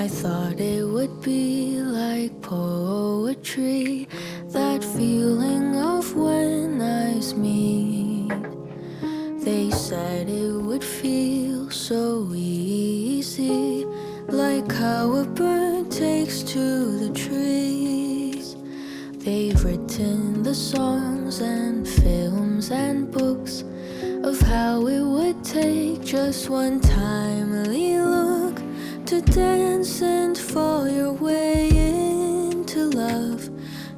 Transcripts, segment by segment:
I thought it would be like poetry, that feeling of when eyes meet. They said it would feel so easy, like how a bird takes to the trees. They've written the songs and films and books of how it would take just one timely look to dance and fall your way into love.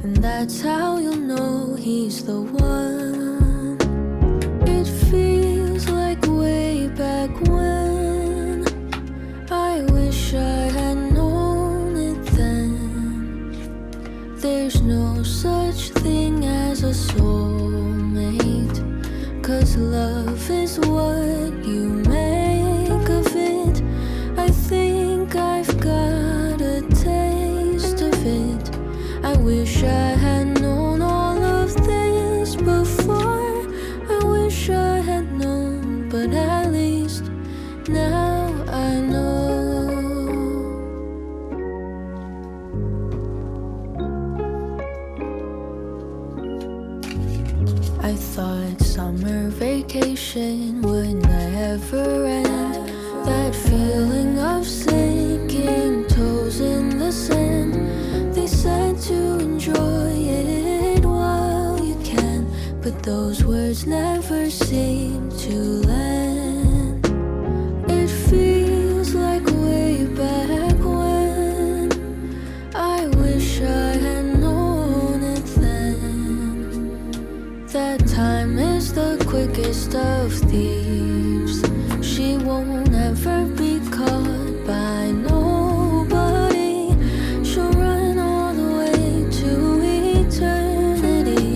And that's how you'll know he's the one. It feels like way back when. I wish I had known it then. There's no such thing as a soulmate, 'cause love is what you make of it. I think I've got a taste of it. I wish I had known all of this before. I wish I had known, but at least now I know. I thought summer vacation would never end. That feeling of sinking toes in the sand. They said to enjoy it while you can, but those words never seem to land. It feels like way back when. I wish I had known it then. That time is the quickest of thieves. She won't ever be caught by nobody. She'll run all the way to eternity.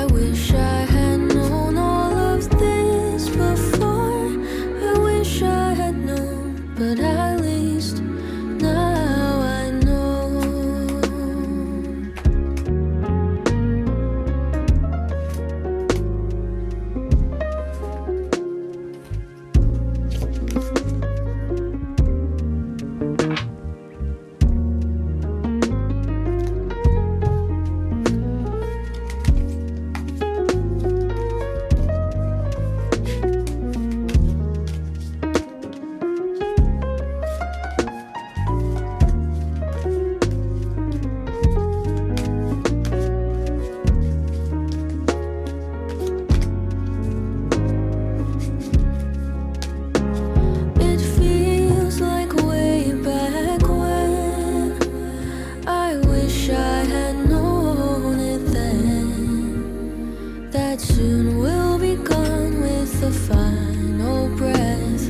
I wish I had known all of this before. I wish I had known, but at least now I know. It feels like way back when. I wish I had known it then. That soon we'll be gone with the final breath,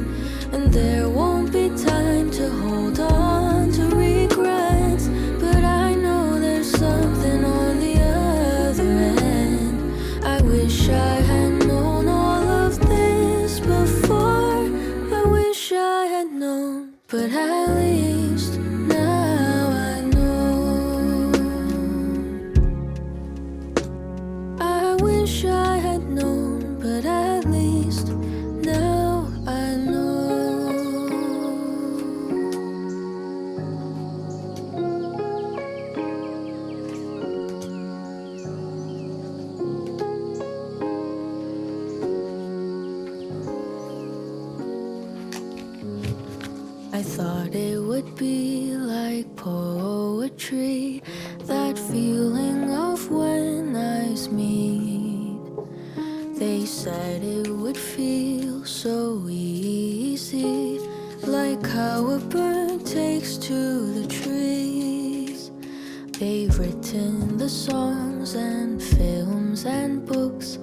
and there won't be time to hold on to regrets. But I know there's something on the other end. I wish I had known all of this before. I wish I had known, but at least now I know. I wish I had known, but at least now I know. I thought it would be like poetry, that feeling of when eyes meet. They said it would feel so easy, like how a bird takes to the trees. They've written the songs and films and books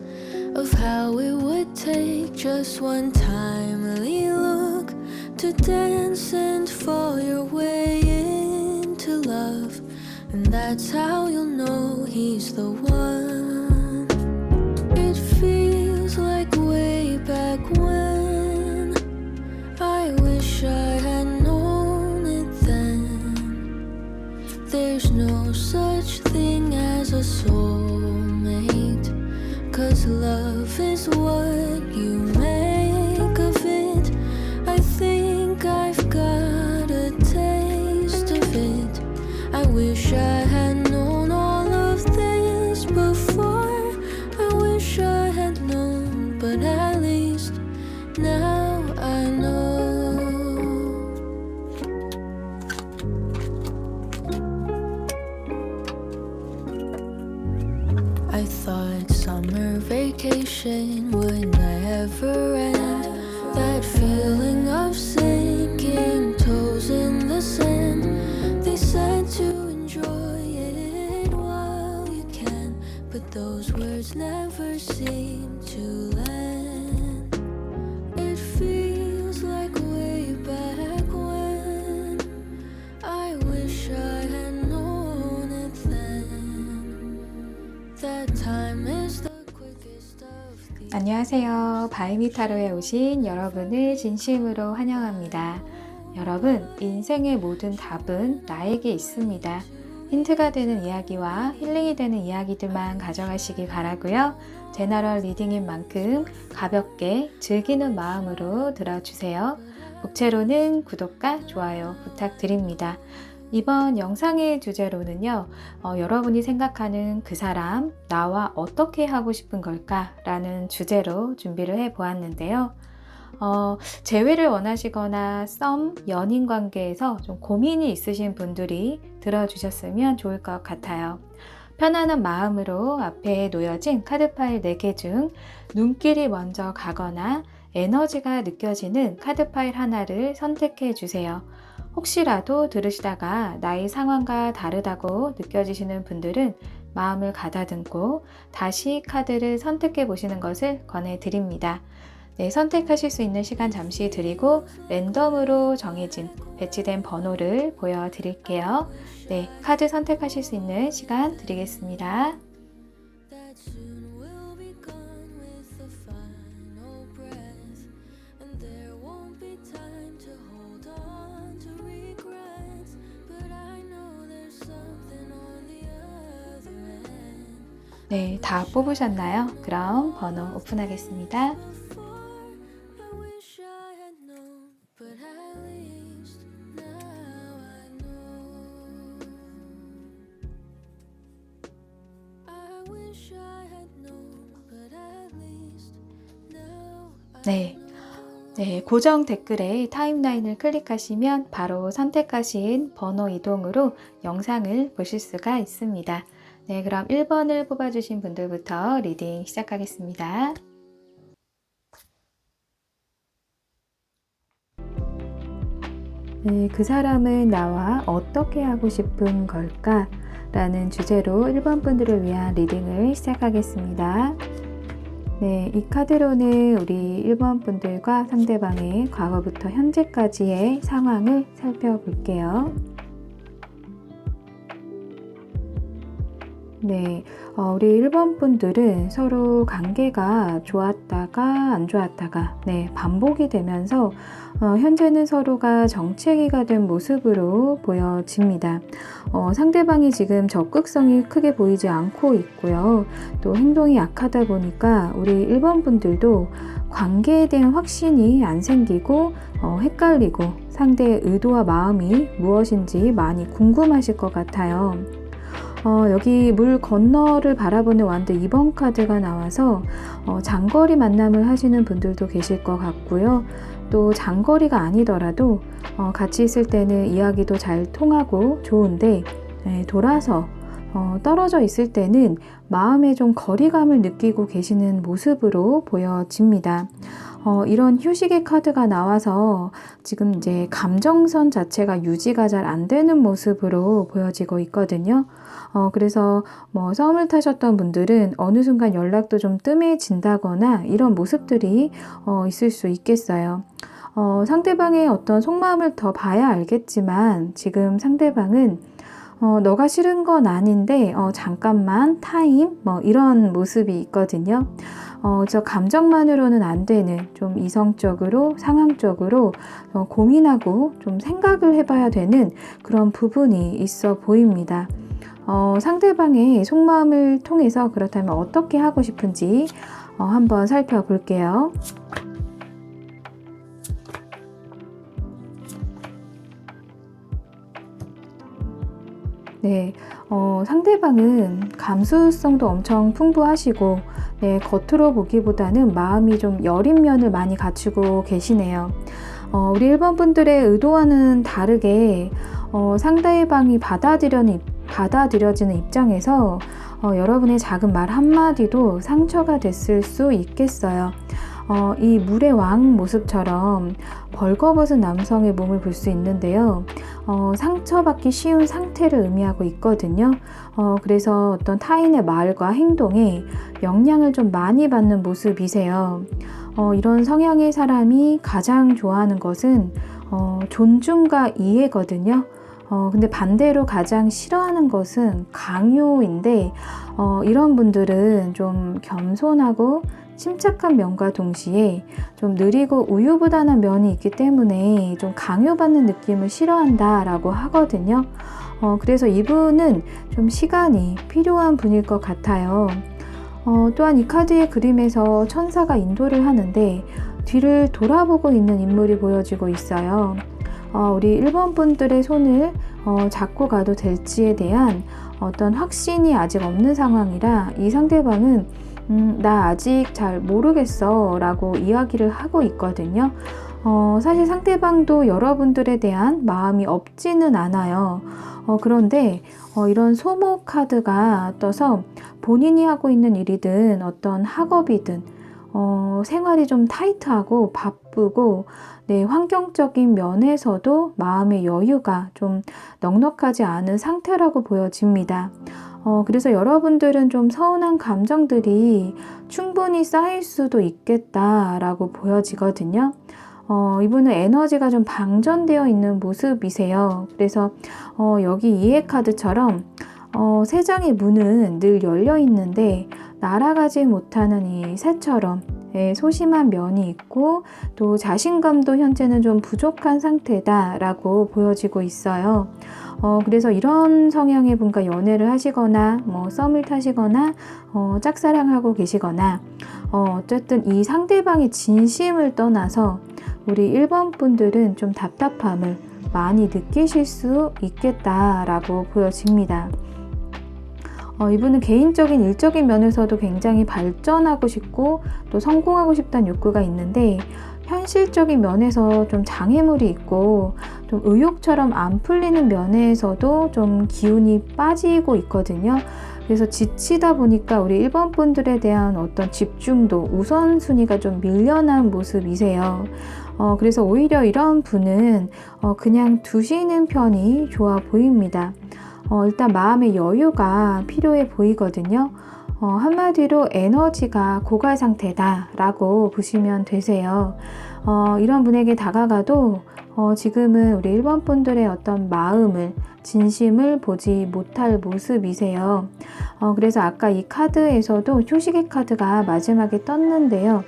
of how it would take just one timely look to dance and fall your way into love. And that's how you'll know he's the one. It feels like way back when. I wish I had known it then. There's no such thing as a soulmate, 'cause love is what you make of it. I think I've got a taste wish I had known all of this before. I wish I had known, but at least now I know. I thought summer vacation would never end. That feeling of sinking toes in the sand. They said to enjoy it while you can, but those words never seem to land. It feels like way back when. I wish I had known it then. That time is the quickest of the. 안녕하세요. 바이미타로에 오신 여러분을 진심으로 환영합니다. 여러분, 인생의 모든 답은 나에게 있습니다. 힌트가 되는 이야기와 힐링이 되는 이야기들만 가져가시기 바라고요. 제너럴 리딩인 만큼 가볍게 즐기는 마음으로 들어주세요. 목채로는 구독과 좋아요 부탁드립니다. 이번 영상의 주제로는요, 여러분이 생각하는 그 사람, 나와 어떻게 하고 싶은 걸까? 라는 주제로 준비를 해 보았는데요. 재회를 원하시거나 썸, 연인 관계에서 좀 고민이 있으신 분들이 들어주셨으면 좋을 것 같아요. 편안한 마음으로 앞에 놓여진 카드 파일 4개 중 눈길이 먼저 가거나 에너지가 느껴지는 카드 파일 하나를 선택해 주세요. 혹시라도 들으시다가 나의 상황과 다르다고 느껴지시는 분들은 마음을 가다듬고 다시 카드를 선택해 보시는 것을 권해드립니다. 네, 선택하실 수 있는 시간 잠시 드리고 랜덤으로 정해진 배치된 번호를 보여드릴게요. 네, 카드 선택하실 수 있는 시간 드리겠습니다. That soon will be gone with the final breath, and there won't be time to hold on to regrets, but I know there's something on the other end. 네, 다 뽑으셨나요? 그럼 번호 오픈하겠습니다. I wish I had known, but at least now I know. I wish I had known, but at least now I 네. 네, 고정 댓글에 타임라인을 클릭하시면 바로 선택하신 번호 이동으로 영상을 보실 수가 있습니다. 네, 그럼 1번을 뽑아주신 분들부터 리딩 시작하겠습니다. 네, 그 사람은 나와 어떻게 하고 싶은 걸까? 라는 주제로 1번 분들을 위한 리딩을 시작하겠습니다. 네, 이 카드로는 우리 1번 분들과 상대방의 과거부터 현재까지의 상황을 살펴볼게요. 네, 우리 1번 분들은 서로 관계가 좋았다가 안 좋았다가 반복이 되면서 현재는 서로가 정체기가 된 모습으로 보여집니다. 상대방이 지금 적극성이 크게 보이지 않고 있고요. 또 행동이 약하다 보니까 우리 1번 분들도 관계에 대한 확신이 안 생기고 헷갈리고 상대의 의도와 마음이 무엇인지 많이 궁금하실 것 같아요. 여기 물 건너를 바라보는 완드 2번 카드가 나와서 장거리 만남을 하시는 분들도 계실 것 같고요. 또 장거리가 아니더라도 같이 있을 때는 이야기도 잘 통하고 좋은데 돌아서 떨어져 있을 때는 마음에 좀 거리감을 느끼고 계시는 모습으로 보여집니다. 이런 휴식의 카드가 나와서 지금 이제 감정선 자체가 유지가 잘 안 되는 모습으로 보여지고 있거든요. 그래서 썸을 타셨던 분들은 어느 순간 연락도 좀 뜸해진다거나 이런 모습들이 있을 수 있겠어요. 상대방의 어떤 속마음을 더 봐야 알겠지만 지금 상대방은 너가 싫은 건 아닌데 잠깐만 타임 이런 모습이 있거든요. 저 감정만으로는 안 되는 좀 이성적으로 상황적으로 고민하고 좀 생각을 해봐야 되는 그런 부분이 있어 보입니다. 상대방의 속마음을 통해서 그렇다면 어떻게 하고 싶은지 한번 살펴볼게요. 네, 상대방은 감수성도 엄청 풍부하시고, 네, 겉으로 보기보다는 마음이 좀 여린 면을 많이 갖추고 계시네요. 우리 1번 분들의 의도와는 다르게, 상대방이 받아들여지는 입장에서, 여러분의 작은 말 한마디도 상처가 됐을 수 있겠어요. 이 물의 왕 모습처럼 벌거벗은 남성의 몸을 볼 수 있는데요. 상처받기 쉬운 상태를 의미하고 있거든요. 그래서 어떤 타인의 말과 행동에 영향을 좀 많이 받는 모습이세요. 이런 성향의 사람이 가장 좋아하는 것은 존중과 이해거든요. 근데 반대로 가장 싫어하는 것은 강요인데, 이런 분들은 좀 겸손하고 침착한 면과 동시에 좀 느리고 우유부단한 면이 있기 때문에 좀 강요받는 느낌을 싫어한다라고 하거든요. 그래서 이분은 좀 시간이 필요한 분일 것 같아요. 또한 이 카드의 그림에서 천사가 인도를 하는데 뒤를 돌아보고 있는 인물이 보여지고 있어요. 우리 1번 분들의 손을 잡고 가도 될지에 대한 어떤 확신이 아직 없는 상황이라 이 상대방은 나 아직 잘 모르겠어 라고 이야기를 하고 있거든요. 사실 상대방도 여러분들에 대한 마음이 없지는 않아요. 그런데 이런 소모 카드가 떠서 본인이 하고 있는 일이든 어떤 학업이든 생활이 좀 타이트하고 바쁘고, 네, 환경적인 면에서도 마음의 여유가 좀 넉넉하지 않은 상태라고 보여집니다. 그래서 여러분들은 좀 서운한 감정들이 충분히 쌓일 수도 있겠다라고 보여지거든요. 이분은 에너지가 좀 방전되어 있는 모습이세요. 그래서 여기 이해 카드처럼 세 장의 문은 늘 열려 있는데 날아가지 못하는 이 새처럼, 예, 소심한 면이 있고 또 자신감도 현재는 좀 부족한 상태다라고 보여지고 있어요. 그래서 이런 성향의 분과 연애를 하시거나 썸을 타시거나 짝사랑하고 계시거나 어쨌든 이 상대방의 진심을 떠나서 우리 1번 분들은 좀 답답함을 많이 느끼실 수 있겠다라고 보여집니다. 이분은 개인적인 일적인 면에서도 굉장히 발전하고 싶고 또 성공하고 싶다는 욕구가 있는데 현실적인 면에서 좀 장애물이 있고 좀 의욕처럼 안 풀리는 면에서도 좀 기운이 빠지고 있거든요. 그래서 지치다 보니까 우리 1번 분들에 대한 어떤 집중도 우선순위가 좀 밀려난 모습이세요. 그래서 오히려 이런 분은 그냥 두시는 편이 좋아 보입니다. 일단 마음의 여유가 필요해 보이거든요. 한마디로 에너지가 고갈 상태다라고 보시면 되세요. 이런 분에게 다가가도 지금은 우리 1번 분들의 어떤 마음을, 진심을 보지 못할 모습이세요. 그래서 아까 이 카드에서도 휴식의 카드가 마지막에 떴는데요.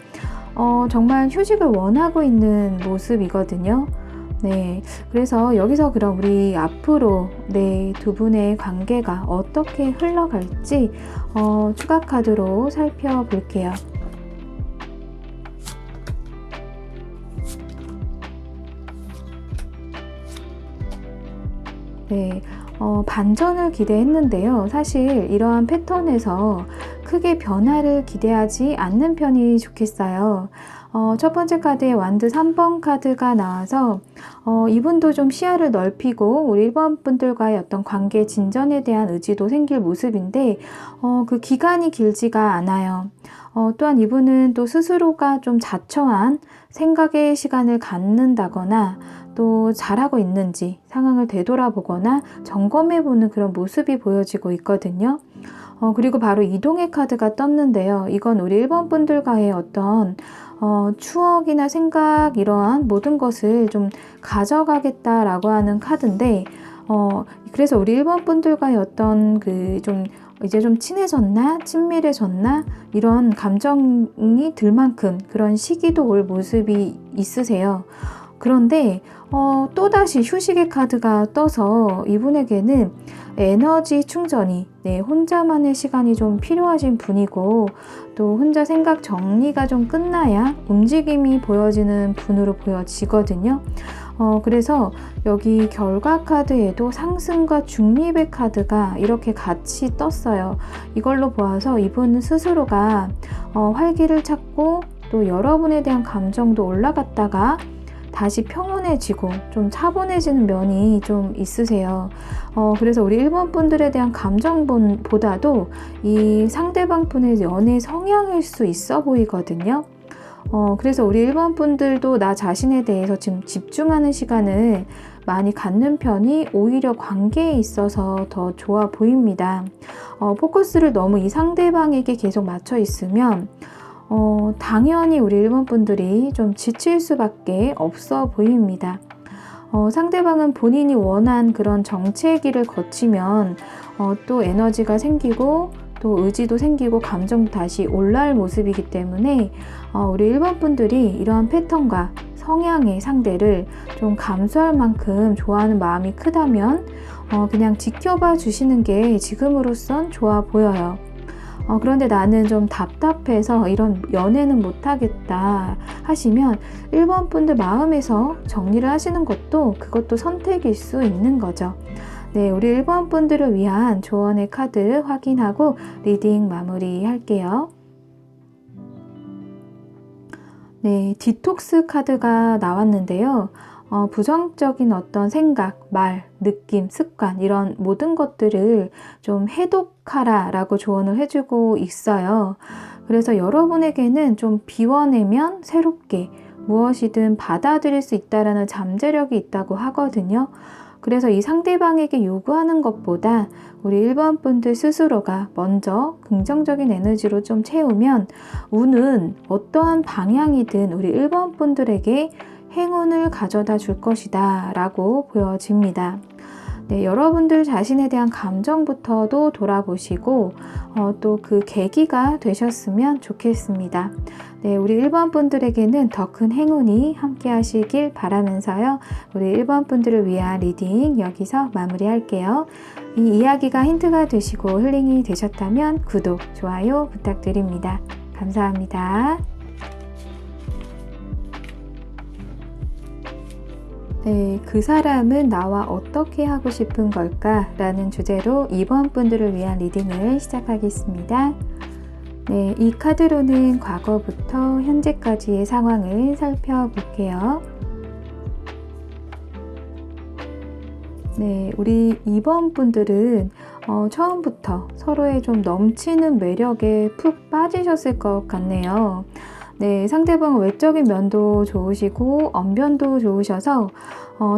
정말 휴식을 원하고 있는 모습이거든요. 네, 그래서 여기서 그럼 우리 앞으로 네, 두 분의 관계가 어떻게 흘러갈지 추가 카드로 살펴볼게요. 네, 반전을 기대했는데요. 사실 이러한 패턴에서 크게 변화를 기대하지 않는 편이 좋겠어요. 첫 번째 카드에 완드 3번 카드가 나와서 이분도 좀 시야를 넓히고 우리 1번 분들과의 어떤 관계 진전에 대한 의지도 생길 모습인데 그 기간이 길지가 않아요. 또한 이분은 또 스스로가 좀 자처한 생각의 시간을 갖는다거나 또 잘하고 있는지 상황을 되돌아보거나 점검해보는 그런 모습이 보여지고 있거든요. 그리고 바로 이동의 카드가 떴는데요. 이건 우리 1번 분들과의 어떤 추억이나 생각 이러한 모든 것을 좀 가져가겠다라고 하는 카드인데 그래서 우리 1번 분들과의 어떤 이제 좀 친해졌나 친밀해졌나 이런 감정이 들 만큼 그런 시기도 올 모습이 있으세요. 그런데 또다시 휴식의 카드가 떠서 이분에게는 에너지 충전이 혼자만의 시간이 좀 필요하신 분이고 또 혼자 생각 정리가 좀 끝나야 움직임이 보여지는 분으로 보여지거든요. 그래서 여기 결과 카드에도 상승과 중립의 카드가 이렇게 같이 떴어요. 이걸로 보아서 이분 스스로가 활기를 찾고 또 여러분에 대한 감정도 올라갔다가 다시 평온해지고 좀 차분해지는 면이 좀 있으세요. 그래서 우리 1번 분들에 대한 감정보다도 이 상대방 분의 연애 성향일 수 있어 보이거든요. 그래서 우리 1번 분들도 나 자신에 대해서 지금 집중하는 시간을 많이 갖는 편이 오히려 관계에 있어서 더 좋아 보입니다. 포커스를 너무 이 상대방에게 계속 맞춰 있으면 당연히 우리 1번 분들이 좀 지칠 수밖에 없어 보입니다. 상대방은 본인이 원한 그런 정체기를 거치면 또 에너지가 생기고 또 의지도 생기고 감정도 다시 올라올 모습이기 때문에 우리 1번 분들이 이러한 패턴과 성향의 상대를 좀 감수할 만큼 좋아하는 마음이 크다면 그냥 지켜봐 주시는 게 지금으로선 좋아 보여요. 그런데 나는 좀 답답해서 이런 연애는 못하겠다 하시면 1번 분들 마음에서 정리를 하시는 것도 그것도 선택일 수 있는 거죠. 네, 우리 1번 분들을 위한 조언의 카드 확인하고 리딩 마무리 할게요. 네, 디톡스 카드가 나왔는데요. 부정적인 어떤 생각, 말, 느낌, 습관 이런 모든 것들을 좀 해독하라 라고 조언을 해주고 있어요. 그래서 여러분에게는 좀 비워내면 새롭게 무엇이든 받아들일 수 있다라는 잠재력이 있다고 하거든요. 그래서 이 상대방에게 요구하는 것보다 우리 1번 분들 스스로가 먼저 긍정적인 에너지로 좀 채우면 운은 어떠한 방향이든 우리 1번 분들에게 행운을 가져다 줄 것이다 라고 보여집니다. 네, 여러분들 자신에 대한 감정부터도 돌아보시고 또 그 계기가 되셨으면 좋겠습니다. 네, 우리 1번 분들에게는 더 큰 행운이 함께 하시길 바라면서요. 우리 1번 분들을 위한 리딩 여기서 마무리할게요. 이 이야기가 힌트가 되시고 힐링이 되셨다면 구독, 좋아요 부탁드립니다. 감사합니다. 네, 그 사람은 나와 어떻게 하고 싶은 걸까? 라는 주제로 2번 분들을 위한 리딩을 시작하겠습니다. 네, 이 카드로는 과거부터 현재까지의 상황을 살펴볼게요. 네, 우리 2번 분들은 처음부터 서로의 좀 넘치는 매력에 푹 빠지셨을 것 같네요. 네, 상대방은 외적인 면도 좋으시고 언변도 좋으셔서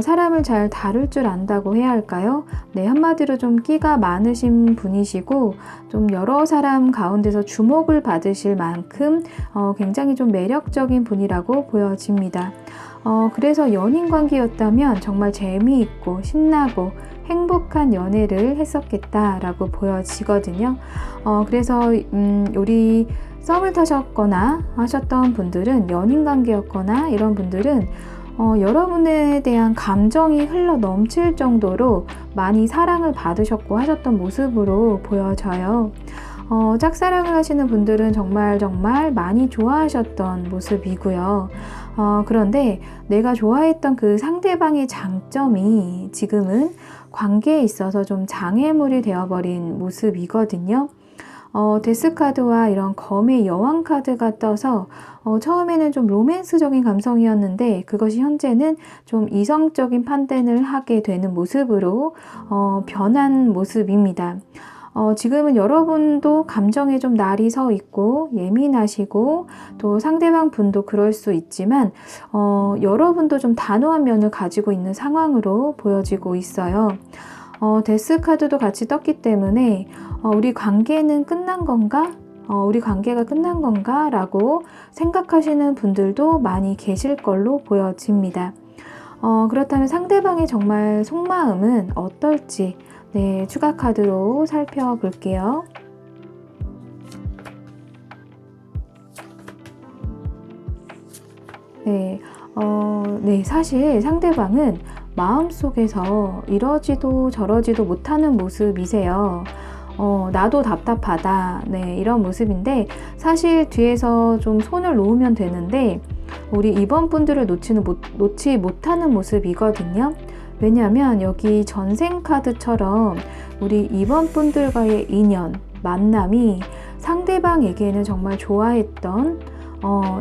사람을 잘 다룰 줄 안다고 해야 할까요? 네, 한마디로 좀 끼가 많으신 분이시고 좀 여러 사람 가운데서 주목을 받으실 만큼 굉장히 좀 매력적인 분이라고 보여집니다. 그래서 연인 관계였다면 정말 재미있고 신나고 행복한 연애를 했었겠다라고 보여지거든요. 그래서 우리 썸을 타셨거나 하셨던 분들은 연인 관계였거나 이런 분들은 여러분에 대한 감정이 흘러 넘칠 정도로 많이 사랑을 받으셨고 하셨던 모습으로 보여져요. 짝사랑을 하시는 분들은 정말 많이 좋아하셨던 모습이고요. 그런데 내가 좋아했던 그 상대방의 장점이 지금은 관계에 있어서 좀 장애물이 되어버린 모습이거든요. 데스 카드와 이런 검의 여왕 카드가 떠서 처음에는 좀 로맨스적인 감성이었는데 그것이 현재는 좀 이성적인 판단을 하게 되는 모습으로 변한 모습입니다. 지금은 여러분도 감정에 좀 날이 서 있고 예민하시고 또 상대방 분도 그럴 수 있지만 여러분도 좀 단호한 면을 가지고 있는 상황으로 보여지고 있어요. 데스 카드도 같이 떴기 때문에 우리 관계는 끝난 건가? 우리 관계가 끝난 건가? 라고 생각하시는 분들도 많이 계실 걸로 보여집니다. 그렇다면 상대방의 정말 속마음은 어떨지 네, 추가 카드로 살펴볼게요. 네, 네, 사실 상대방은 마음속에서 이러지도 저러지도 못하는 모습이세요. 나도 답답하다. 네, 이런 모습인데 사실 뒤에서 좀 손을 놓으면 되는데 우리 2번 분들을 놓지 못하는 모습이거든요. 왜냐하면 여기 전생 카드처럼 우리 2번 분들과의 인연, 만남이 상대방에게는 정말 좋아했던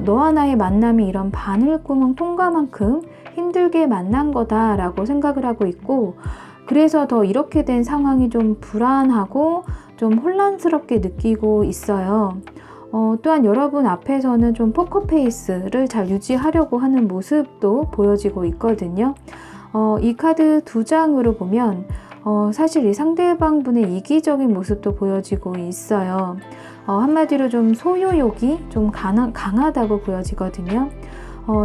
너와 나의 만남이 이런 바늘구멍 통과만큼 힘들게 만난 거다라고 생각을 하고 있고, 그래서 더 이렇게 된 상황이 좀 불안하고 좀 혼란스럽게 느끼고 있어요. 또한 여러분 앞에서는 좀 포커페이스를 잘 유지하려고 하는 모습도 보여지고 있거든요. 이 카드 두 장으로 보면 사실 이 상대방 분의 이기적인 모습도 보여지고 있어요. 한마디로 좀 소유욕이 좀 강하다고 보여지거든요.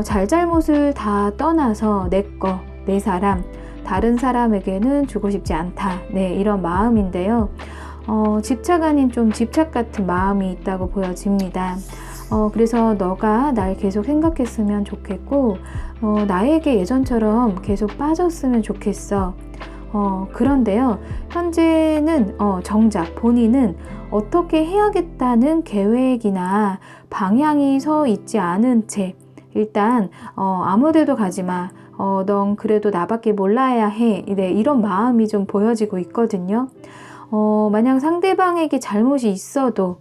잘잘못을 다 떠나서 내 거, 내 사람, 다른 사람에게는 주고 싶지 않다. 네, 이런 마음인데요. 집착 아닌 좀 집착 같은 마음이 있다고 보여집니다. 그래서 너가 날 계속 생각했으면 좋겠고, 나에게 예전처럼 계속 빠졌으면 좋겠어. 그런데요, 현재는 정작 본인은 어떻게 해야겠다는 계획이나 방향이 서 있지 않은 채 일단 아무 데도 가지 마. 넌 그래도 나밖에 몰라야 해. 네, 이런 마음이 좀 보여지고 있거든요. 만약 상대방에게 잘못이 있어도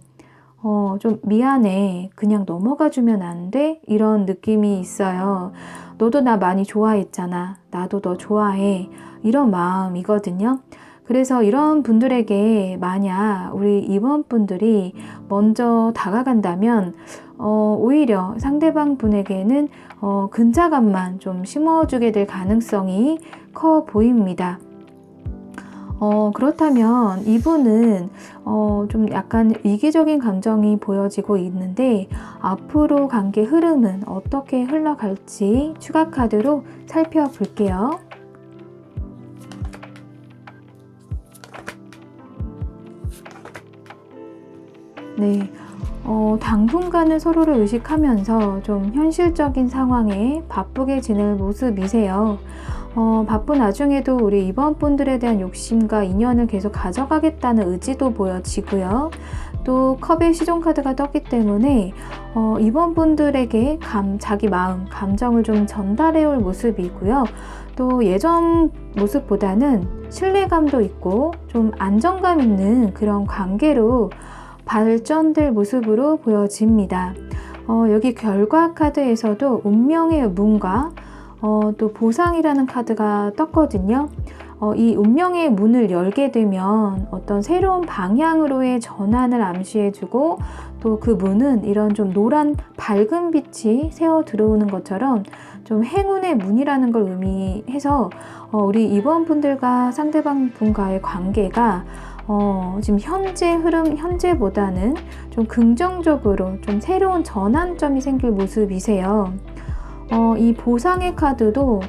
좀 미안해. 그냥 넘어가 주면 안 돼? 이런 느낌이 있어요. 너도 나 많이 좋아했잖아. 나도 너 좋아해. 이런 마음이거든요. 그래서 이런 분들에게 만약 우리 2번 분들이 먼저 다가간다면 오히려 상대방 분에게는 근자감만 좀 심어주게 될 가능성이 커 보입니다. 그렇다면 이분은 좀 약간 이기적인 감정이 보여지고 있는데 앞으로 관계 흐름은 어떻게 흘러갈지 추가 카드로 살펴볼게요. 네, 당분간은 서로를 의식하면서 좀 현실적인 상황에 바쁘게 지낼 모습이세요. 바쁜 와중에도 우리 이번 분들에 대한 욕심과 인연을 계속 가져가겠다는 의지도 보여지고요. 또 컵의 시종 카드가 떴기 때문에 이번 분들에게 자기 마음, 감정을 좀 전달해 올 모습이고요. 또 예전 모습보다는 신뢰감도 있고 좀 안정감 있는 그런 관계로 발전될 모습으로 보여집니다. 여기 결과 카드에서도 운명의 문과 또 보상이라는 카드가 떴거든요. 이 운명의 문을 열게 되면 어떤 새로운 방향으로의 전환을 암시해주고 또 그 문은 이런 좀 노란 밝은 빛이 새어 들어오는 것처럼 좀 행운의 문이라는 걸 의미해서 우리 이번 분들과 상대방 분과의 관계가 지금 현재 흐름, 현재보다는 좀 긍정적으로 좀 새로운 전환점이 생길 모습이세요. 이 보상의 카드도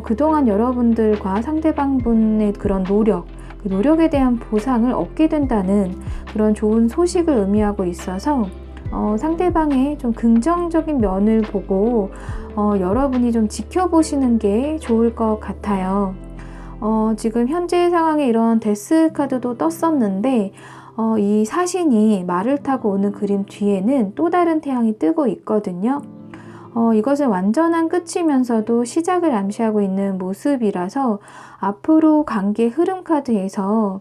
그동안 여러분들과 상대방 분의 그런 노력, 그 노력에 대한 보상을 얻게 된다는 그런 좋은 소식을 의미하고 있어서 상대방의 좀 긍정적인 면을 보고 여러분이 좀 지켜보시는 게 좋을 것 같아요. 지금 현재 상황에 이런 데스 카드도 떴었는데 이 사신이 말을 타고 오는 그림 뒤에는 또 다른 태양이 뜨고 있거든요. 이것은 완전한 끝이면서도 시작을 암시하고 있는 모습이라서 앞으로 관계 흐름 카드에서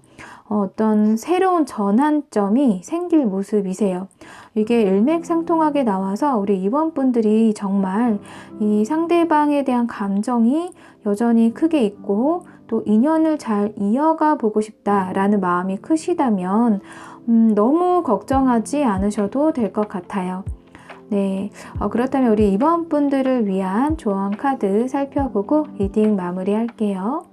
어떤 새로운 전환점이 생길 모습이세요. 이게 일맥상통하게 나와서 우리 이번 분들이 정말 이 상대방에 대한 감정이 여전히 크게 있고 또 인연을 잘 이어가 보고 싶다라는 마음이 크시다면 너무 걱정하지 않으셔도 될 것 같아요. 네, 그렇다면 우리 이번 분들을 위한 조언 카드 살펴보고 리딩 마무리할게요.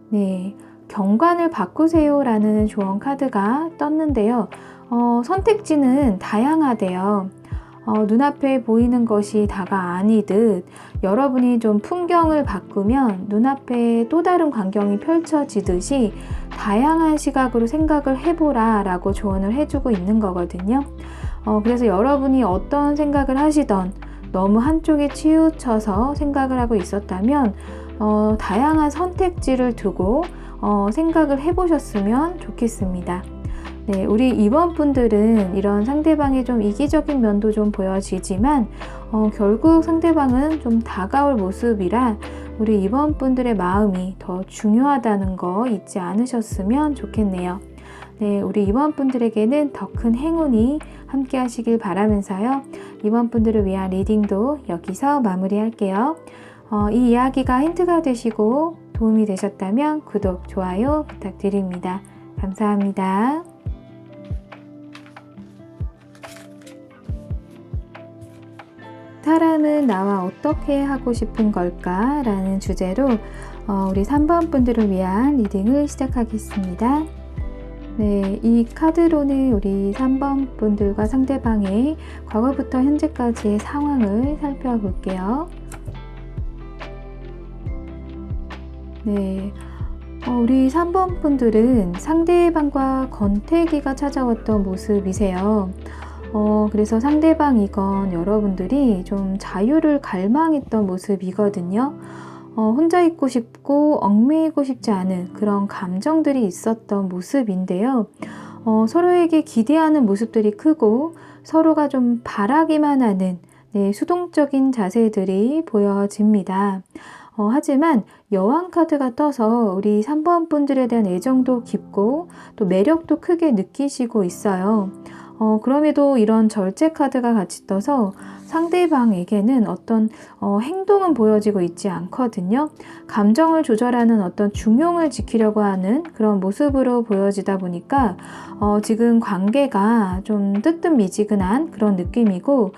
네, 경관을 바꾸세요 라는 조언 카드가 떴는데요. 선택지는 다양하대요. 눈앞에 보이는 것이 다가 아니듯 여러분이 좀 풍경을 바꾸면 눈앞에 또 다른 광경이 펼쳐지듯이 다양한 시각으로 생각을 해보라 라고 조언을 해주고 있는 거거든요. 그래서 여러분이 어떤 생각을 하시던 너무 한쪽에 치우쳐서 생각을 하고 있었다면 다양한 선택지를 두고 생각을 해보셨으면 좋겠습니다. 네, 우리 2번 분들은 이런 상대방의 좀 이기적인 면도 좀 보여지지만 결국 상대방은 좀 다가올 모습이라 우리 2번 분들의 마음이 더 중요하다는 거 잊지 않으셨으면 좋겠네요. 네, 우리 2번 분들에게는 더 큰 행운이 함께 하시길 바라면서요. 2번 분들을 위한 리딩도 여기서 마무리할게요. 이 이야기가 힌트가 되시고 도움이 되셨다면 구독, 좋아요 부탁드립니다. 감사합니다. 사람은 나와 어떻게 하고 싶은 걸까? 라는 주제로 우리 3번 분들을 위한 리딩을 시작하겠습니다. 네, 이 카드로는 우리 3번 분들과 상대방의 과거부터 현재까지의 상황을 살펴볼게요. 네, 우리 3번 분들은 상대방과 권태기가 찾아왔던 모습이세요. 그래서 상대방이건 여러분들이 좀 자유를 갈망했던 모습이거든요. 혼자 있고 싶고 얽매이고 싶지 않은 그런 감정들이 있었던 모습인데요. 서로에게 기대하는 모습들이 크고 서로가 좀 바라기만 하는 수동적인 자세들이 보여집니다. 하지만 여왕 카드가 떠서 우리 3번 분들에 대한 애정도 깊고 또 매력도 크게 느끼시고 있어요. 그럼에도 이런 절제 카드가 같이 떠서 상대방에게는 어떤 행동은 보여지고 있지 않거든요. 감정을 조절하는 어떤 중용을 지키려고 하는 그런 모습으로 보여지다 보니까 지금 관계가 좀 뜨뜻미지근한 그런 느낌이고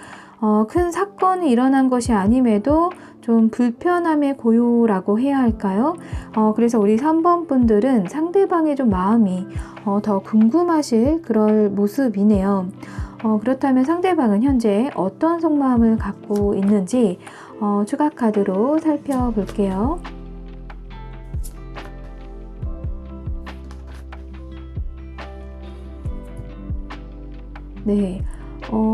큰 사건이 일어난 것이 아님에도 좀 불편함의 고요라고 해야 할까요? 그래서 우리 3번 분들은 상대방의 좀 마음이 더 궁금하실 그럴 모습이네요. 그렇다면 상대방은 현재 어떤 속마음을 갖고 있는지 추가 카드로 살펴볼게요. 네.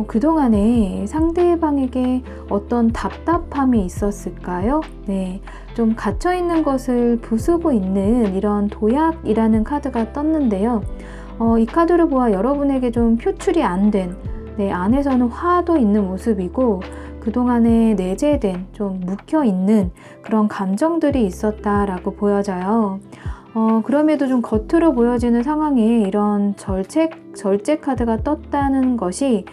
그동안에 상대방에게 어떤 답답함이 있었을까요? 네, 좀 갇혀있는 것을 부수고 있는 이런 도약이라는 카드가 떴는데요. 이 카드를 보아 여러분에게 좀 표출이 안 된, 안에서는 화도 있는 모습이고 그동안에 내재된 좀 묵혀있는 그런 감정들이 있었다라고 보여져요. 그럼에도 좀 겉으로 보여지는 상황에 이런 절제 카드가 떴다는 것이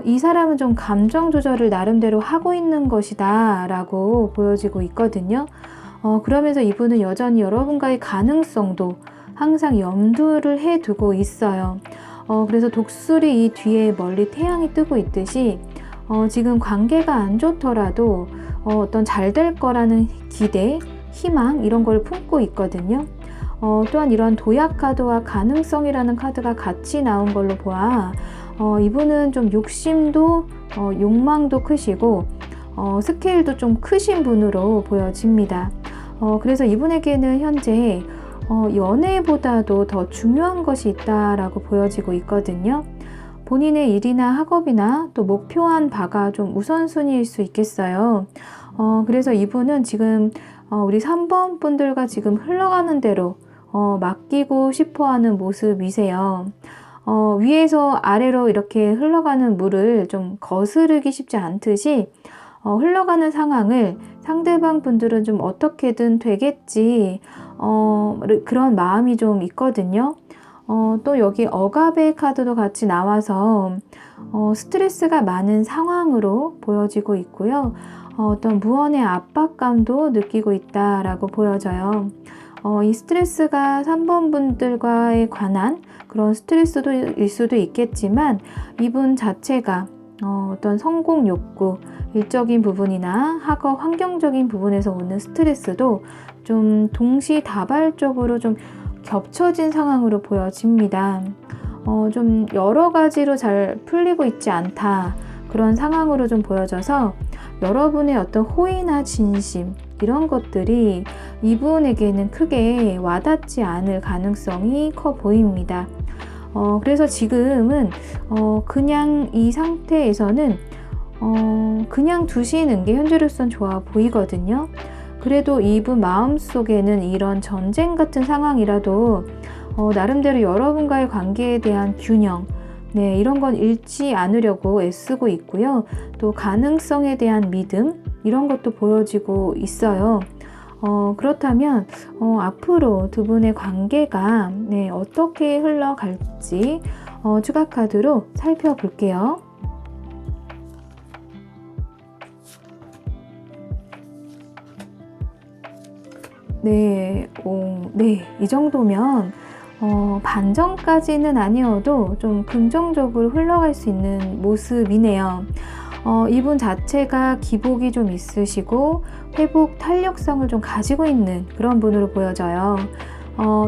이 사람은 좀 감정 조절을 나름대로 하고 있는 것이다 라고 보여지고 있거든요. 그러면서 이분은 여전히 여러분과의 가능성도 항상 염두를 해두고 있어요. 그래서 독수리 이 뒤에 멀리 태양이 뜨고 있듯이 지금 관계가 안 좋더라도 어떤 잘 될 거라는 기대, 희망 이런 걸 품고 있거든요. 또한 이런 도약 카드와 가능성이라는 카드가 같이 나온 걸로 보아 이분은 좀 욕심도 욕망도 크시고 스케일도 좀 크신 분으로 보여집니다. 그래서 이분에게는 현재 연애보다도 더 중요한 것이 있다라고 보여지고 있거든요. 본인의 일이나 학업이나 또 목표한 바가 좀 우선순위일 수 있겠어요. 그래서 이분은 지금 우리 3번 분들과 지금 흘러가는 대로 맡기고 싶어하는 모습이세요. 위에서 아래로 이렇게 흘러가는 물을 좀 거스르기 쉽지 않듯이 흘러가는 상황을 상대방 분들은 좀 어떻게든 되겠지 그런 마음이 좀 있거든요. 또 여기 억압의 카드도 같이 나와서 스트레스가 많은 상황으로 보여지고 있고요. 어떤 무언의 압박감도 느끼고 있다라고 보여져요. 이 스트레스가 3번 분들과에 관한 그런 스트레스일 수도 있겠지만 이분 자체가 어떤 성공 욕구, 일적인 부분이나 학업 환경적인 부분에서 오는 스트레스도 좀 동시다발적으로 좀 겹쳐진 상황으로 보여집니다. 좀 여러 가지로 잘 풀리고 있지 않다. 그런 상황으로 좀 보여져서 여러분의 어떤 호의나 진심 이런 것들이 이분에게는 크게 와닿지 않을 가능성이 커 보입니다. 그래서 지금은 그냥 이 상태에서는 그냥 두시는 게 현재로선 좋아 보이거든요. 그래도 이분 마음속에는 이런 전쟁 같은 상황이라도 나름대로 여러분과의 관계에 대한 균형, 네, 이런 건 잃지 않으려고 애쓰고 있고요. 또 가능성에 대한 믿음, 이런 것도 보여지고 있어요. 그렇다면 앞으로 두 분의 관계가 네, 어떻게 흘러갈지 추가 카드로 살펴볼게요. 네, 네, 이 정도면 반전까지는 아니어도 좀 긍정적으로 흘러갈 수 있는 모습이네요. 이분 자체가 기복이 좀 있으시고 회복 탄력성을 좀 가지고 있는 그런 분으로 보여져요.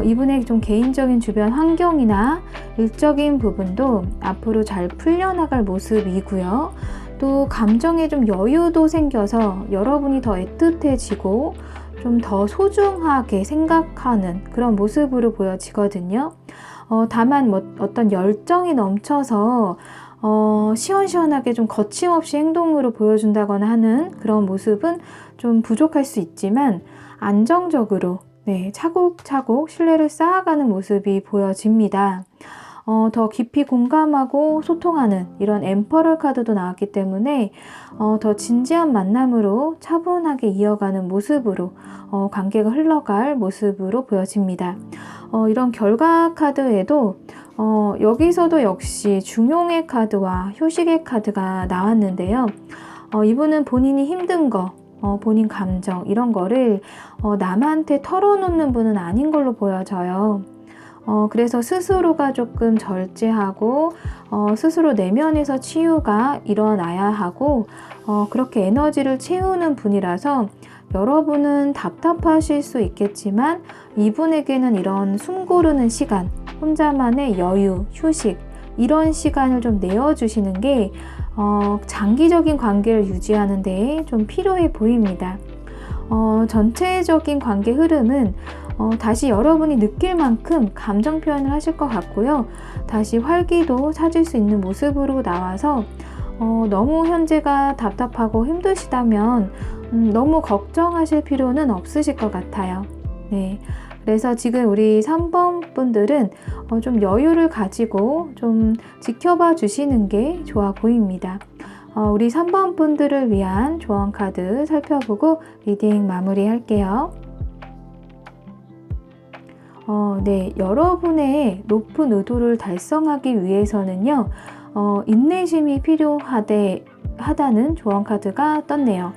이분의 좀 개인적인 주변 환경이나 일적인 부분도 앞으로 잘 풀려나갈 모습이고요. 또 감정에 좀 여유도 생겨서 여러분이 더 애틋해지고 좀 더 소중하게 생각하는 그런 모습으로 보여지거든요. 다만 어떤 열정이 넘쳐서 시원시원하게 좀 거침없이 행동으로 보여준다거나 하는 그런 모습은 좀 부족할 수 있지만 안정적으로 네, 차곡차곡 신뢰를 쌓아가는 모습이 보여집니다. 더 깊이 공감하고 소통하는 이런 엠퍼럴 카드도 나왔기 때문에 더 진지한 만남으로 차분하게 이어가는 모습으로 관계가 흘러갈 모습으로 보여집니다. 이런 결과 카드에도 여기서도 역시 중용의 카드와 효식의 카드가 나왔는데요. 이분은 본인이 힘든 거, 본인 감정 이런 거를 남한테 털어놓는 분은 아닌 걸로 보여져요. 그래서 스스로가 조금 절제하고 스스로 내면에서 치유가 일어나야 하고 그렇게 에너지를 채우는 분이라서 여러분은 답답하실 수 있겠지만 이분에게는 이런 숨 고르는 시간, 혼자만의 여유, 휴식 이런 시간을 좀 내어주시는 게 장기적인 관계를 유지하는 데 좀 필요해 보입니다. 전체적인 관계 흐름은 다시 여러분이 느낄 만큼 감정 표현을 하실 것 같고요. 다시 활기도 찾을 수 있는 모습으로 나와서 너무 현재가 답답하고 힘드시다면 너무 걱정하실 필요는 없으실 것 같아요. 네. 그래서 지금 우리 3번 분들은 좀 여유를 가지고 좀 지켜봐 주시는 게 좋아 보입니다. 우리 3번 분들을 위한 조언 카드 살펴보고 리딩 마무리 할게요. 네, 여러분의 높은 의도를 달성하기 위해서는요, 인내심이 필요하다는 조언 카드가 떴네요.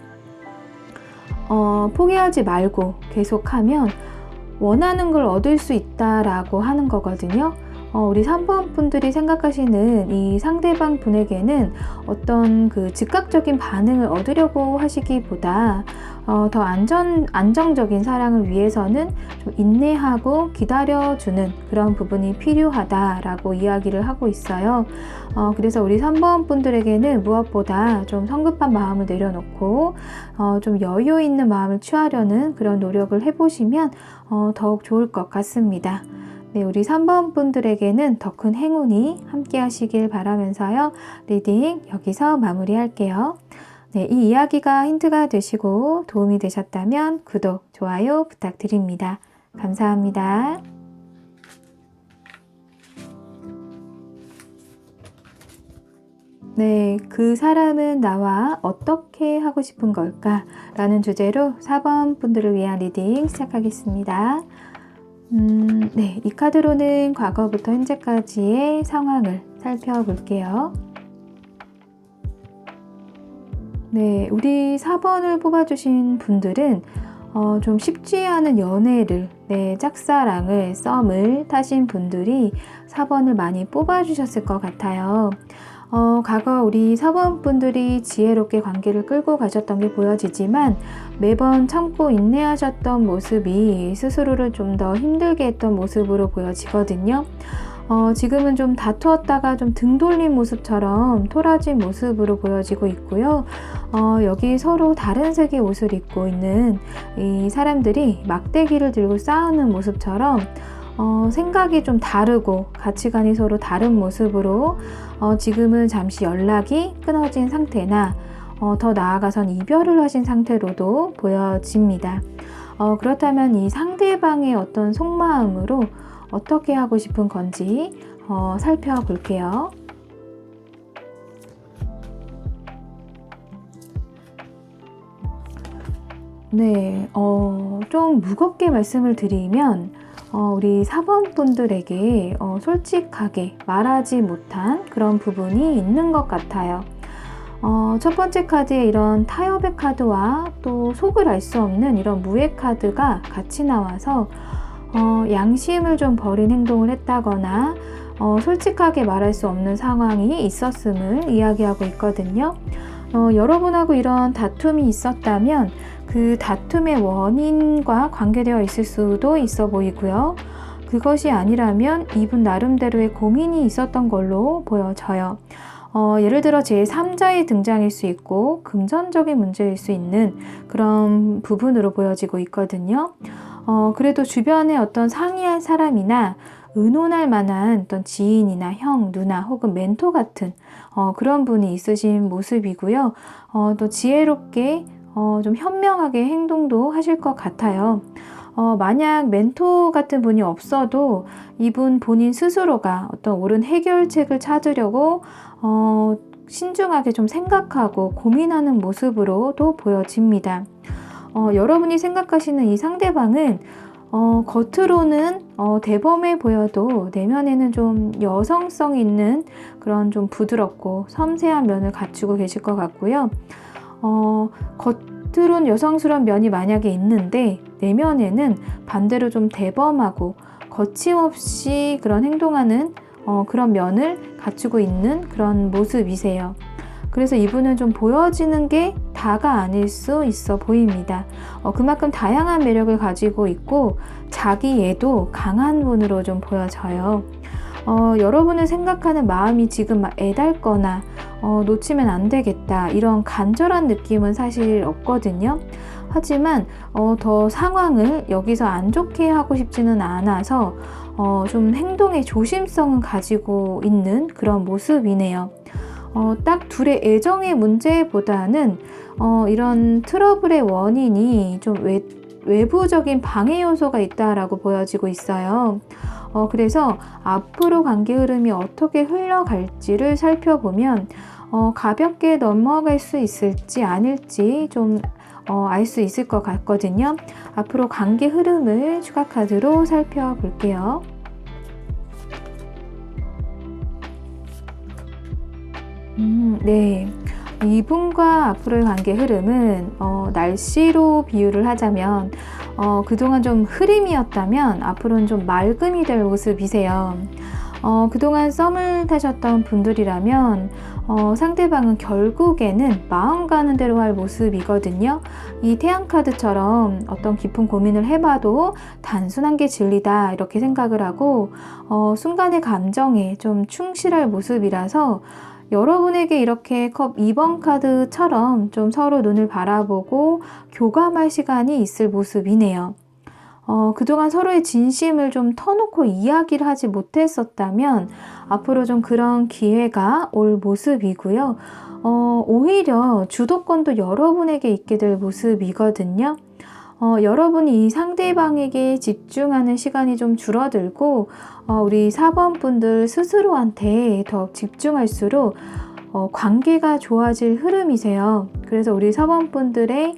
포기하지 말고 계속하면 원하는 걸 얻을 수 있다라고 하는 거거든요. 우리 3번 분들이 생각하시는 이 상대방 분에게는 어떤 그 즉각적인 반응을 얻으려고 하시기보다 더 안정적인 사랑을 위해서는 좀 인내하고 기다려주는 그런 부분이 필요하다라고 이야기를 하고 있어요. 그래서 우리 3번 분들에게는 무엇보다 좀 성급한 마음을 내려놓고 좀 여유 있는 마음을 취하려는 그런 노력을 해보시면 더욱 좋을 것 같습니다. 네, 우리 3번 분들에게는 더 큰 행운이 함께 하시길 바라면서요. 리딩 여기서 마무리할게요. 네, 이 이야기가 힌트가 되시고 도움이 되셨다면 구독, 좋아요 부탁드립니다. 감사합니다. 네, 그 사람은 나와 어떻게 하고 싶은 걸까? 라는 주제로 4번 분들을 위한 리딩 시작하겠습니다. 네, 이 카드로는 과거부터 현재까지의 상황을 살펴볼게요. 네, 우리 4번을 뽑아주신 분들은 좀 쉽지 않은 연애를, 네, 짝사랑을, 썸을 타신 분들이 4번을 많이 뽑아주셨을 것 같아요. 과거 우리 4번 분들이 지혜롭게 관계를 끌고 가셨던 게 보여지지만 매번 참고 인내하셨던 모습이 스스로를 좀 더 힘들게 했던 모습으로 보여지거든요. 지금은 좀 다투었다가 좀 등 돌린 모습처럼 토라진 모습으로 보여지고 있고요. 여기 서로 다른 색의 옷을 입고 있는 이 사람들이 막대기를 들고 싸우는 모습처럼 생각이 좀 다르고 가치관이 서로 다른 모습으로 지금은 잠시 연락이 끊어진 상태나 더 나아가선 이별을 하신 상태로도 보여집니다. 그렇다면 이 상대방의 어떤 속마음으로 어떻게 하고 싶은 건지 살펴볼게요. 네, 좀 무겁게 말씀을 드리면 우리 4번 분들에게 솔직하게 말하지 못한 그런 부분이 있는 것 같아요. 첫 번째 카드에 이런 타협의 카드와 또 속을 알 수 없는 이런 무의 카드가 같이 나와서 양심을 좀 버린 행동을 했다거나 솔직하게 말할 수 없는 상황이 있었음을 이야기하고 있거든요. 여러분하고 이런 다툼이 있었다면 그 다툼의 원인과 관계되어 있을 수도 있어 보이고요. 그것이 아니라면 이분 나름대로의 고민이 있었던 걸로 보여져요. 예를 들어 제3자의 등장일 수 있고 금전적인 문제일 수 있는 그런 부분으로 보여지고 있거든요. 그래도 주변에 어떤 상의할 사람이나 의논할 만한 어떤 지인이나 형, 누나 혹은 멘토 같은 그런 분이 있으신 모습이고요. 또 지혜롭게 좀 현명하게 행동도 하실 것 같아요. 만약 멘토 같은 분이 없어도 이분 본인 스스로가 어떤 옳은 해결책을 찾으려고 신중하게 좀 생각하고 고민하는 모습으로도 보여집니다. 여러분이 생각하시는 이 상대방은 겉으로는 대범해 보여도 내면에는 좀 여성성 있는 그런 좀 부드럽고 섬세한 면을 갖추고 계실 것 같고요. 겉으론 여성스러운 면이 만약에 있는데 내면에는 반대로 좀 대범하고 거침없이 그런 행동하는 그런 면을 갖추고 있는 그런 모습이세요. 그래서 이분은 좀 보여지는 게 다가 아닐 수 있어 보입니다. 그만큼 다양한 매력을 가지고 있고 자기애도 강한 분으로 좀 보여져요. 여러분을 생각하는 마음이 지금 막 애달거나 놓치면 안 되겠다 이런 간절한 느낌은 사실 없거든요. 하지만 더 상황을 여기서 안 좋게 하고 싶지는 않아서 좀 행동의 조심성은 가지고 있는 그런 모습이네요. 딱 둘의 애정의 문제보다는 이런 트러블의 원인이 좀 외부적인 방해 요소가 있다라고 보여지고 있어요. 그래서 앞으로 관계 흐름이 어떻게 흘러갈지를 살펴보면 가볍게 넘어갈 수 있을지 아닐지 좀 알 수 있을 것 같거든요. 앞으로 관계 흐름을 추가 카드로 살펴볼게요. 네. 이분과 앞으로의 관계 흐름은 날씨로 비유를 하자면 그동안 좀 흐림이었다면 앞으로는 좀 맑음이 될 모습이세요. 그동안 썸을 타셨던 분들이라면 상대방은 결국에는 마음 가는 대로 할 모습이거든요. 이 태양카드처럼 어떤 깊은 고민을 해봐도 단순한 게 진리다 이렇게 생각을 하고 순간의 감정에 좀 충실할 모습이라서 여러분에게 이렇게 컵 2번 카드처럼 좀 서로 눈을 바라보고 교감할 시간이 있을 모습이네요. 그동안 서로의 진심을 좀 터놓고 이야기를 하지 못했었다면 앞으로 좀 그런 기회가 올 모습이고요. 오히려 주도권도 여러분에게 있게 될 모습이거든요. 여러분이 이 상대방에게 집중하는 시간이 좀 줄어들고 우리 4번 분들 스스로한테 더 집중할수록 관계가 좋아질 흐름이세요. 그래서 우리 4번 분들의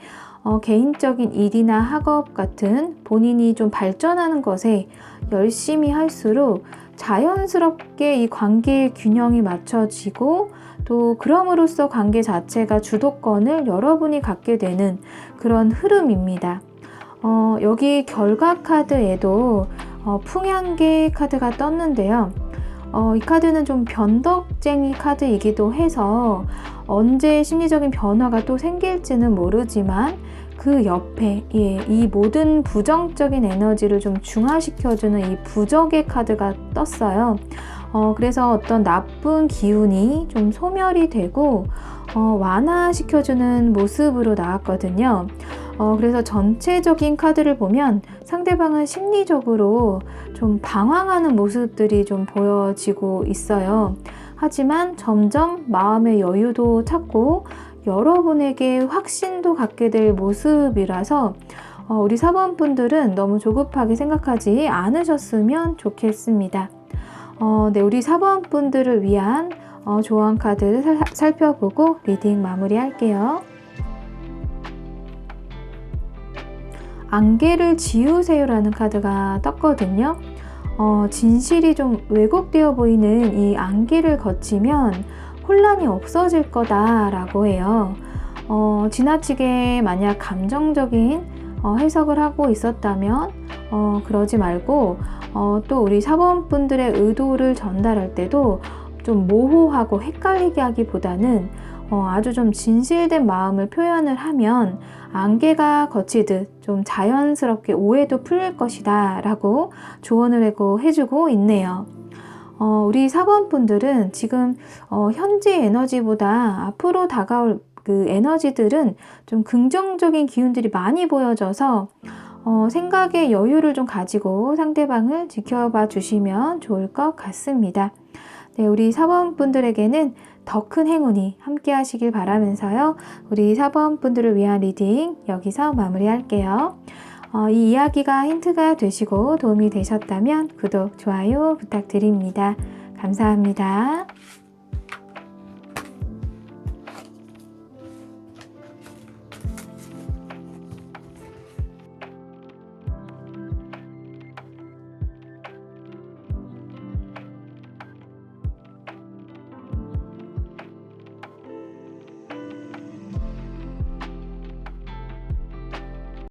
개인적인 일이나 학업 같은 본인이 좀 발전하는 것에 열심히 할수록 자연스럽게 이 관계의 균형이 맞춰지고 또 그럼으로써 관계 자체가 주도권을 여러분이 갖게 되는 그런 흐름입니다. 여기 결과 카드에도 풍향계 카드가 떴는데요. 이 카드는 좀 변덕쟁이 카드이기도 해서 언제 심리적인 변화가 또 생길지는 모르지만 그 옆에 이 모든 부정적인 에너지를 좀 중화시켜주는 이 부적의 카드가 떴어요. 그래서 어떤 나쁜 기운이 좀 소멸이 되고 완화시켜주는 모습으로 나왔거든요. 그래서 전체적인 카드를 보면 상대방은 심리적으로 좀 방황하는 모습들이 좀 보여지고 있어요. 하지만 점점 마음의 여유도 찾고 여러분에게 확신도 갖게 될 모습이라서 우리 4번 분들은 너무 조급하게 생각하지 않으셨으면 좋겠습니다. 네, 우리 4번 분들을 위한 조언 카드를 살펴보고 리딩 마무리할게요. 안개를 지우세요라는 카드가 떴거든요. 진실이 좀 왜곡되어 보이는 이 안개를 거치면 혼란이 없어질 거다라고 해요. 지나치게 만약 감정적인 해석을 하고 있었다면 그러지 말고 또 우리 4번 분들의 의도를 전달할 때도 좀 모호하고 헷갈리게 하기보다는 아주 좀 진실된 마음을 표현을 하면 안개가 거치듯 좀 자연스럽게 오해도 풀릴 것이다 라고 조언을 해주고 있네요. 우리 4번 분들은 지금 현재 에너지보다 앞으로 다가올 그 에너지들은 좀 긍정적인 기운들이 많이 보여져서 생각의 여유를 좀 가지고 상대방을 지켜봐 주시면 좋을 것 같습니다. 네, 우리 4번 분들에게는 더 큰 행운이 함께 하시길 바라면서요. 우리 4번 분들을 위한 리딩 여기서 마무리할게요. 이 이야기가 힌트가 되시고 도움이 되셨다면 구독, 좋아요 부탁드립니다. 감사합니다.